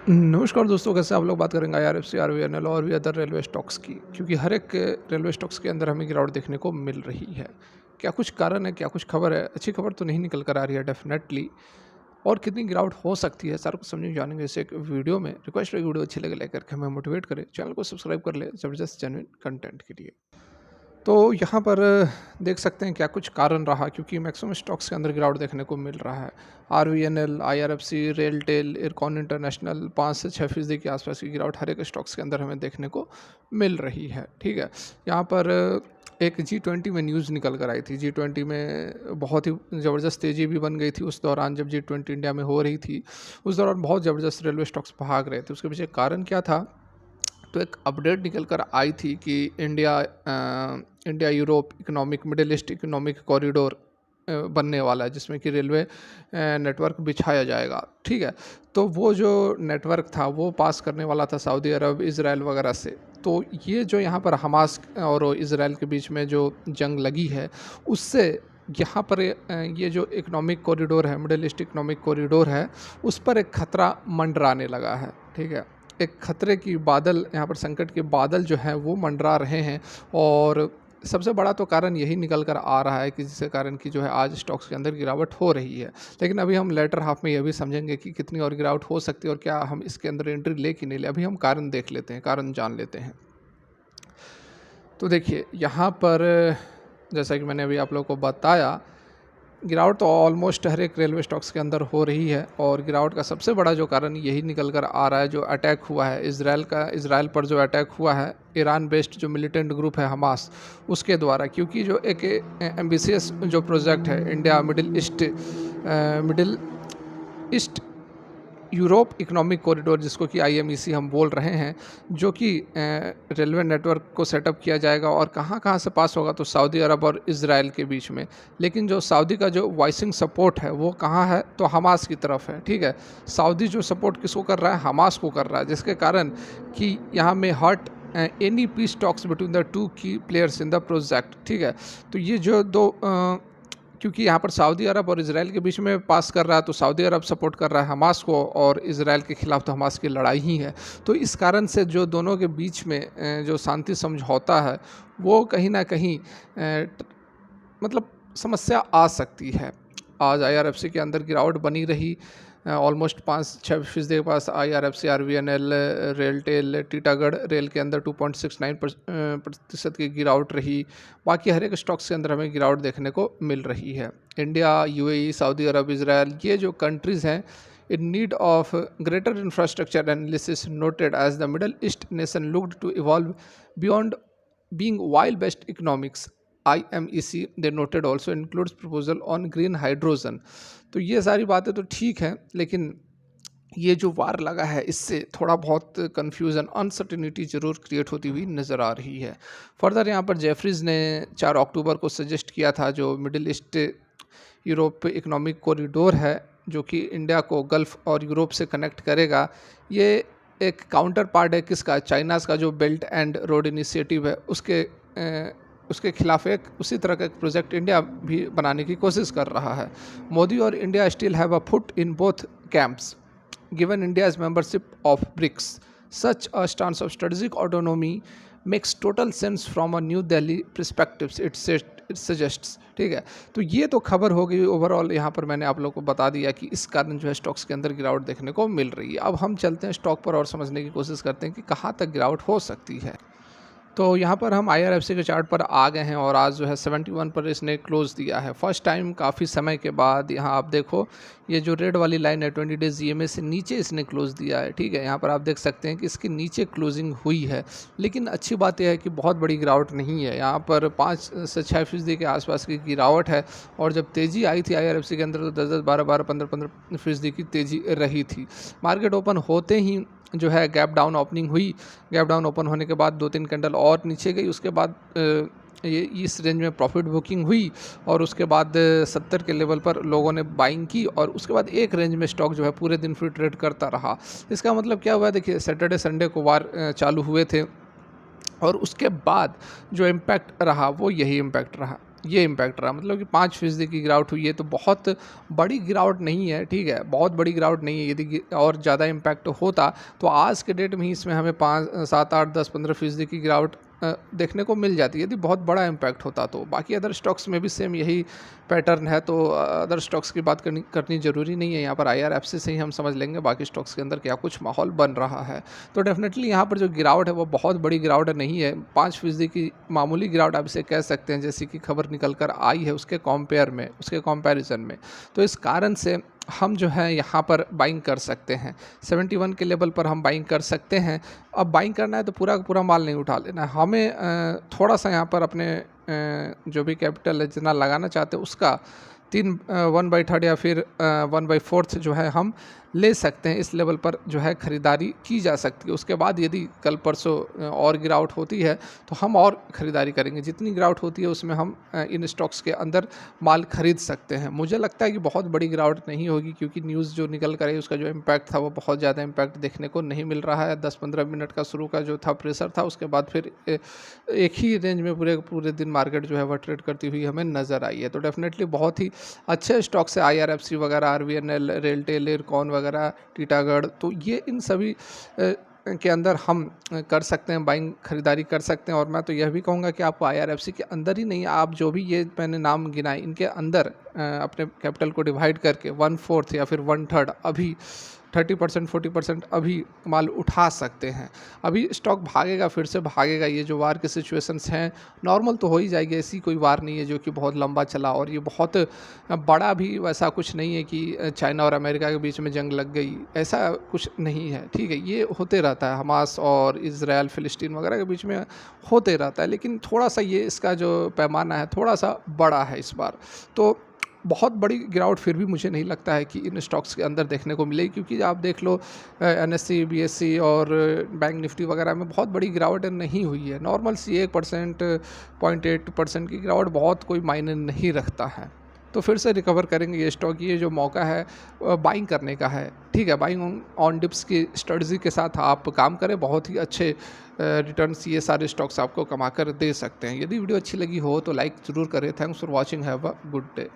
नमस्कार दोस्तों, कैसे आप लोग बात करेंगे आईआरएफसी, आरवीएनएल और भी अदर रेलवे स्टॉक्स की, क्योंकि हर एक रेलवे स्टॉक्स के अंदर हमें गिरावट देखने को मिल रही है। क्या कुछ कारण है, क्या कुछ खबर है? अच्छी खबर तो नहीं निकल कर आ रही है डेफिनेटली। और कितनी गिरावट हो सकती है, सारा कुछ समझेंगे जानेंगे इस एक वीडियो में। रिक्वेस्ट है वीडियो अच्छी लगे लाइक करके हमें मोटिवेट करें, चैनल को सब्सक्राइब कर ले ज़बरदस्त जेन्युइन कंटेंट के लिए। तो यहाँ पर देख सकते हैं क्या कुछ कारण रहा, क्योंकि मैक्सिमम स्टॉक्स के अंदर गिरावट देखने को मिल रहा है। RVNL, IRFC, RailTel, IRCON international 5 से 6% के आसपास की गिरावट हर एक स्टॉक्स के अंदर हमें देखने को मिल रही है। ठीक है, यहाँ पर एक G20 में न्यूज़ निकल कर आई थी। G20 में बहुत ही ज़बरदस्त तेज़ी भी बन गई थी उस दौरान, जब G20 इंडिया में हो रही थी। उस दौरान बहुत ज़बरदस्त रेलवे स्टॉक्स भाग रहे थे। उसके पीछे कारण क्या था? तो एक अपडेट निकल कर आई थी कि India Europe economic, middle east economic corridor बनने वाला है, जिसमें कि रेलवे नेटवर्क बिछाया जाएगा। ठीक है, तो वो जो नेटवर्क था वो पास करने वाला था सऊदी अरब, इज़राइल वगैरह से। तो ये जो यहाँ पर हमास और इज़राइल के बीच में जो जंग लगी है, उससे यहाँ पर ये जो इकोनॉमिक कॉरिडोर है, मिडिल ईस्ट इकोनॉमिक कॉरिडोर है, उस पर एक खतरा मंडराने लगा है। ठीक है, एक खतरे की बादल, यहाँ पर संकट के बादल जो हैं वो मंडरा रहे हैं। और सबसे बड़ा तो कारण यही निकल कर आ रहा है कि जिसके कारण कि जो है आज स्टॉक्स के अंदर गिरावट हो रही है। लेकिन अभी हम लेटर हाफ में यह भी समझेंगे कि कितनी और गिरावट हो सकती है और क्या हम इसके अंदर एंट्री ले कि नहीं ले। अभी हम कारण देख लेते हैं, कारण जान लेते हैं। तो देखिए यहाँ पर जैसा कि मैंने अभी आप लोगों को बताया, गिरावट तो ऑलमोस्ट हर एक रेलवे स्टॉक्स के अंदर हो रही है। और गिरावट का सबसे बड़ा जो कारण यही निकल कर आ रहा है, जो अटैक हुआ है इज़राइल पर जो अटैक हुआ है, ईरान बेस्ड जो मिलिटेंट ग्रुप है हमास, उसके द्वारा। क्योंकि जो एक एम्बिशियस जो प्रोजेक्ट है, India middle east Europe economic corridor, जिसको कि आईएमईसी हम बोल रहे हैं, जो कि रेलवे नेटवर्क को सेटअप किया जाएगा। और कहाँ से पास होगा? तो सऊदी अरब और इज़राइल के बीच में। लेकिन जो सऊदी का जो वॉइसिंग सपोर्ट है वो कहाँ है? तो हमास की तरफ है। ठीक है, सऊदी जो सपोर्ट किसको कर रहा है? हमास को कर रहा है, जिसके कारण कि यहाँ में hurt any peace talks between the two key players in the project. ठीक है, तो ये जो दो क्योंकि यहाँ पर सऊदी अरब और इज़राइल के बीच में पास कर रहा है, तो सऊदी अरब सपोर्ट कर रहा है हमास को, और इज़राइल के खिलाफ तो हमास की लड़ाई ही है। तो इस कारण से जो दोनों के बीच में जो शांति समझौता है, वो कहीं ना कहीं मतलब समस्या आ सकती है। आज आईआरएफसी के अंदर गिरावट बनी रही, ऑलमोस्ट 5-6% के पास IRFC, RVNL, RailTel, Titagarh rail के अंदर 2.69% की गिरावट रही। बाकी हर एक स्टॉक्स के अंदर हमें गिरावट देखने को मिल रही है। इंडिया, यूएई, सऊदी अरब, इज़राइल, ये जो कंट्रीज़ हैं, in need of greater infrastructure analysis, noted as the Middle East nation looked to evolve beyond being oil-based economics. IMEC they noted also includes proposal on green hydrogen. तो ये सारी बातें तो ठीक हैं, लेकिन ये जो वार लगा है, इससे थोड़ा बहुत कन्फ्यूज़न, अनसर्टिनिटी ज़रूर क्रिएट होती हुई नज़र आ रही है। फर्दर यहाँ पर जेफरीज़ ने 4 अक्टूबर को सजेस्ट किया था, जो middle east Europe economic corridor है, जो कि इंडिया को गल्फ़ और यूरोप से कनेक्ट करेगा। ये एक काउंटर पार्ट है किसका? चाइनाज़ का जो बेल्ट एंड रोड इनिशिएटिव है, उसके खिलाफ एक उसी तरह का एक प्रोजेक्ट इंडिया भी बनाने की कोशिश कर रहा है। मोदी और India still have a foot in both camps given India's membership of BRICS. Such a stance of strategic autonomy makes total sense from a New Delhi perspective, it suggests. ठीक है, तो ये तो खबर हो गई ओवरऑल। यहाँ पर मैंने आप लोगों को बता दिया कि इस कारण जो है स्टॉक्स के अंदर गिरावट देखने को मिल रही है। अब हम चलते हैं स्टॉक पर और समझने की कोशिश करते हैं कि कहाँ तक गिरावट हो सकती है। तो यहाँ पर हम आईआरएफसी के चार्ट पर आ गए हैं और आज जो है 71 पर इसने क्लोज़ दिया है। फर्स्ट टाइम काफ़ी समय के बाद यहाँ आप देखो, ये जो रेड वाली लाइन है 20 डेज ईएमए से नीचे इसने क्लोज़ दिया है। ठीक है, यहाँ पर आप देख सकते हैं कि इसके नीचे क्लोजिंग हुई है। लेकिन अच्छी बात यह है कि बहुत बड़ी गिरावट नहीं है, यहाँ पर 5 से 6% के आसपास की गिरावट है। और जब तेज़ी आई थी आईआरएफसी के अंदर, तो 10-10, 12-12, 15-15% की तेज़ी रही थी। मार्केट ओपन होते ही जो है गैप डाउन ओपनिंग हुई। गैप डाउन ओपन होने के बाद 2-3 कैंडल और नीचे गई। उसके बाद ये इस रेंज में प्रॉफिट बुकिंग हुई, और उसके बाद 70 के लेवल पर लोगों ने बाइंग की, और उसके बाद एक रेंज में स्टॉक जो है पूरे दिन फिर ट्रेड करता रहा। इसका मतलब क्या हुआ? देखिए, सैटरडे संडे को वार चालू हुए थे, और उसके बाद जो इम्पैक्ट रहा वो यही इम्पैक्ट रहा। ये इम्पैक्ट रहा, मतलब कि 5% की गिरावट हुई है, तो बहुत बड़ी गिरावट नहीं है, ठीक है, बहुत बड़ी गिरावट नहीं है। यदि और ज़्यादा इम्पैक्ट होता तो आज के डेट में ही इसमें हमें 5, 7, 8, 10, 15% की गिरावट देखने को मिल जाती है यदि बहुत बड़ा इम्पैक्ट होता तो। बाकी अदर स्टॉक्स में भी सेम यही पैटर्न है, तो अदर स्टॉक्स की बात करनी ज़रूरी नहीं है। यहाँ पर IRFC से ही हम समझ लेंगे बाकी स्टॉक्स के अंदर क्या कुछ माहौल बन रहा है। तो डेफिनेटली यहाँ पर जो गिरावट है वो बहुत बड़ी गिरावट नहीं है, 5% की मामूली गिरावट आप इसे कह सकते हैं, जैसी कि खबर निकल कर आई है उसके कंपैरिजन में। तो इस कारण से हम जो है यहाँ पर बाइंग कर सकते हैं, 71 के लेवल पर हम बाइंग कर सकते हैं। अब बाइंग करना है तो पूरा का पूरा माल नहीं उठा लेना है, हमें थोड़ा सा यहाँ पर अपने जो भी कैपिटल है जितना लगाना चाहते हैं उसका 1/3 या फिर 1/4 जो है हम ले सकते हैं। इस लेवल पर जो है ख़रीदारी की जा सकती है। उसके बाद यदि कल परसों और गिरावट होती है तो हम और ख़रीदारी करेंगे। जितनी गिरावट होती है उसमें हम इन स्टॉक्स के अंदर माल खरीद सकते हैं। मुझे लगता है कि बहुत बड़ी गिरावट नहीं होगी, क्योंकि न्यूज़ जो निकल कर आई उसका जो इम्पैक्ट था वो बहुत ज़्यादा इम्पैक्ट देखने को नहीं मिल रहा है। 10-15 मिनट का शुरू का जो था प्रेशर था, उसके बाद फिर एक ही रेंज में पूरे दिन मार्केट जो है वह ट्रेड करती हुई हमें नज़र आई है। तो डेफिनेटली बहुत ही अच्छे स्टॉक्स है, IRFC वगैरह, RVNL, रेलटेल, इरकॉन वगैरह, टीटागढ़, तो ये इन सभी के अंदर हम कर सकते हैं, बाइंग खरीदारी कर सकते हैं। और मैं तो यह भी कहूँगा कि आपको IRFC के अंदर ही नहीं, आप जो भी ये मैंने नाम गिनाए इनके अंदर अपने कैपिटल को डिवाइड करके 1/4 या फिर 1/3 अभी 30%, 40% अभी माल उठा सकते हैं। अभी स्टॉक भागेगा, फिर से भागेगा। ये जो वार के सिचुएशंस हैं नॉर्मल तो हो ही जाएगी, ऐसी कोई वार नहीं है जो कि बहुत लंबा चला, और ये बहुत बड़ा भी वैसा कुछ नहीं है कि चाइना और अमेरिका के बीच में जंग लग गई, ऐसा कुछ नहीं है, ठीक है। ये होते रहता है, हमास और इज़राइल फ़िलिस्तीन वगैरह के बीच में होते रहता है, लेकिन थोड़ा सा ये इसका जो पैमाना है थोड़ा सा बड़ा है इस बार। तो बहुत बड़ी गिरावट फिर भी मुझे नहीं लगता है कि इन स्टॉक्स के अंदर देखने को मिलेगी, क्योंकि आप देख लो NSE, BSE और बैंक निफ्टी वगैरह में बहुत बड़ी गिरावट नहीं हुई है। नॉर्मल सी 1%, 0.8% की गिरावट बहुत कोई मायने नहीं रखता है। तो फिर से रिकवर करेंगे ये स्टॉक। ये जो मौका है बाइंग करने का है, ठीक है। बाइंग ऑन डिप्स की स्ट्रेटजी के साथ आप काम करें, बहुत ही अच्छे रिटर्न्स ये सारे स्टॉक्स आपको कमा कर दे सकते हैं। यदि वीडियो अच्छी लगी हो तो लाइक ज़रूर करें। Thanks for watching, have a good day.